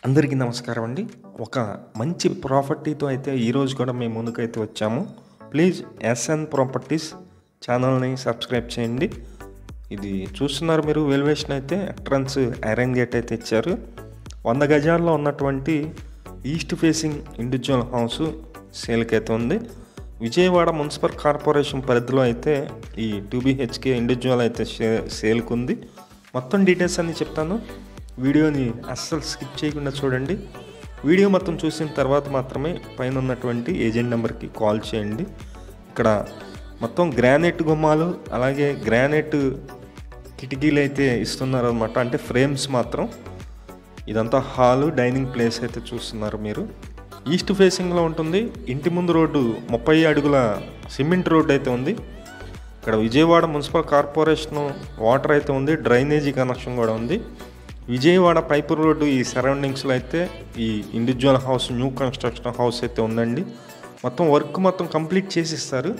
అందరికీ నమస్కారం అండి. ఒక మంచి ప్రాపర్టీతో అయితే ఈరోజు కూడా మేము ముందుకైతే వచ్చాము. ప్లీజ్ ఎస్ఎన్ ప్రాపర్టీస్ ఛానల్ని సబ్స్క్రైబ్ చేయండి. ఇది చూస్తున్నారు మీరు, వెల్వేషన్ అయితే ఎంట్రన్స్ ఐరన్ గేట్ అయితే ఇచ్చారు. 100 గజాల్లో ఉన్నటువంటి ఈస్ట్ ఫేసింగ్ ఇండివిజువల్ హౌస్ సేల్కి అయితే ఉంది. విజయవాడ మున్సిపల్ కార్పొరేషన్ పరిధిలో అయితే ఈ 2 BHK ఇండివిజువల్ అయితే సేల్కి ఉంది. మొత్తం డీటెయిల్స్ అన్నీ చెప్తాను. వీడియోని అస్సలు స్కిప్ చేయకుండా చూడండి. వీడియో మొత్తం చూసిన తర్వాత మాత్రమే పైన ఉన్నటువంటి ఏజెంట్ నెంబర్కి కాల్ చేయండి. ఇక్కడ మొత్తం గ్రానైట్ గుమ్మాలు, అలాగే గ్రానైట్ కిటికీలు అయితే ఇస్తున్నారు అనమాట. అంటే ఫ్రేమ్స్ మాత్రం. ఇదంతా హాలు, డైనింగ్ ప్లేస్ అయితే చూస్తున్నారు మీరు. ఈస్ట్ ఫేసింగ్లో ఉంటుంది. ఇంటి ముందు రోడ్డు 30 అడుగుల సిమెంట్ రోడ్డు అయితే ఉంది. ఇక్కడ విజయవాడ మున్సిపల్ కార్పొరేషన్ వాటర్ అయితే ఉంది, డ్రైనేజీ కనెక్షన్ కూడా ఉంది. విజయవాడ పైపు రోడ్డు ఈ సరౌండింగ్స్లో అయితే ఈ individual house, new construction house అయితే ఉందండి. మొత్తం వర్క్ మొత్తం కంప్లీట్ చేసి ఇస్తారు.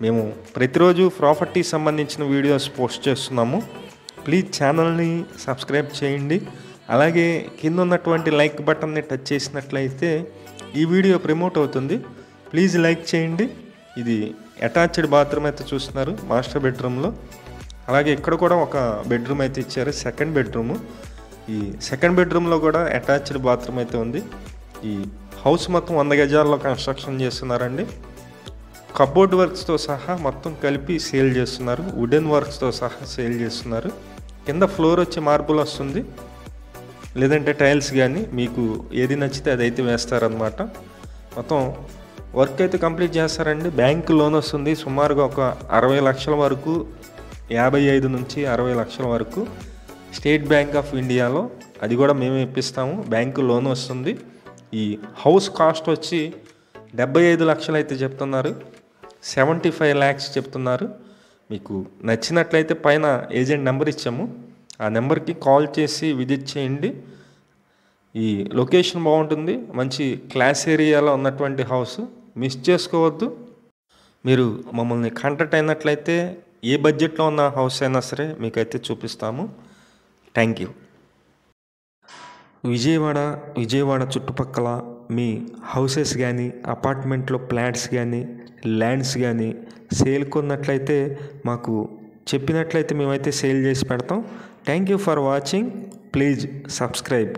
మేము ప్రతిరోజు ప్రాపర్టీ సంబంధించిన వీడియోస్ పోస్ట్ చేస్తున్నాము. ప్లీజ్ ఛానల్ని సబ్స్క్రైబ్ చేయండి. అలాగే కింద ఉన్నటువంటి లైక్ బటన్ని టచ్ చేసినట్లయితే ఈ వీడియో ప్రమోట్ అవుతుంది. ప్లీజ్ లైక్ చేయండి. ఇది అటాచ్డ్ బాత్రూమ్ అయితే చూస్తున్నారు మాస్టర్ బెడ్రూమ్లో. అలాగే ఇక్కడ కూడా ఒక బెడ్రూమ్ అయితే ఇచ్చారు, సెకండ్ బెడ్రూము. ఈ సెకండ్ బెడ్రూమ్లో కూడా అటాచ్డ్ బాత్రూమ్ అయితే ఉంది. ఈ హౌస్ మొత్తం 100 గజాల్లో కన్స్ట్రక్షన్ చేస్తున్నారండి. కబోర్డ్ వర్క్స్తో సహా మొత్తం కలిపి సేల్ చేస్తున్నారు. వుడెన్ వర్క్స్తో సహా సేల్ చేస్తున్నారు. కింద ఫ్లోర్ వచ్చి మార్బుల్ వస్తుంది, లేదంటే టైల్స్ కానీ మీకు ఏది నచ్చితే అదైతే వేస్తారనమాట. మొత్తం వర్క్ అయితే కంప్లీట్ చేస్తారండి. బ్యాంక్ లోన్ వస్తుంది సుమారుగా ఒక 60 లక్షల వరకు, 55 నుంచి 60 లక్షల వరకు. స్టేట్ బ్యాంక్ ఆఫ్ ఇండియాలో, అది కూడా మేము ఇప్పిస్తాము. బ్యాంకు లోన్ వస్తుంది. ఈ హౌస్ కాస్ట్ వచ్చి 75 లక్షలు అయితే చెప్తున్నారు, 75 lakhs చెప్తున్నారు. మీకు నచ్చినట్లయితే పైన ఏజెంట్ నెంబర్ ఇచ్చాము, ఆ నెంబర్కి కాల్ చేసి విజిట్ చేయండి. ఈ లొకేషన్ బాగుంటుంది, మంచి క్లాస్ ఏరియాలో ఉన్నటువంటి హౌస్. మిస్ చేసుకోవద్దు. మీరు మమ్మల్ని కాంటాక్ట్ అయినట్లయితే ఏ బడ్జెట్లో ఉన్న హౌస్ అయినా సరే మీకైతే చూపిస్తాము. Thank you. విజయవాడ చుట్టుపక్కల మీ హౌసెస్ కానీ, అపార్ట్మెంట్లో ఫ్లాట్స్ కానీ, ల్యాండ్స్ కానీ సేల్కి ఉన్నట్లయితే మాకు చెప్పినట్లయితే మేమైతే సేల్ చేసి పెడతాం. Thank you for watching. Please subscribe.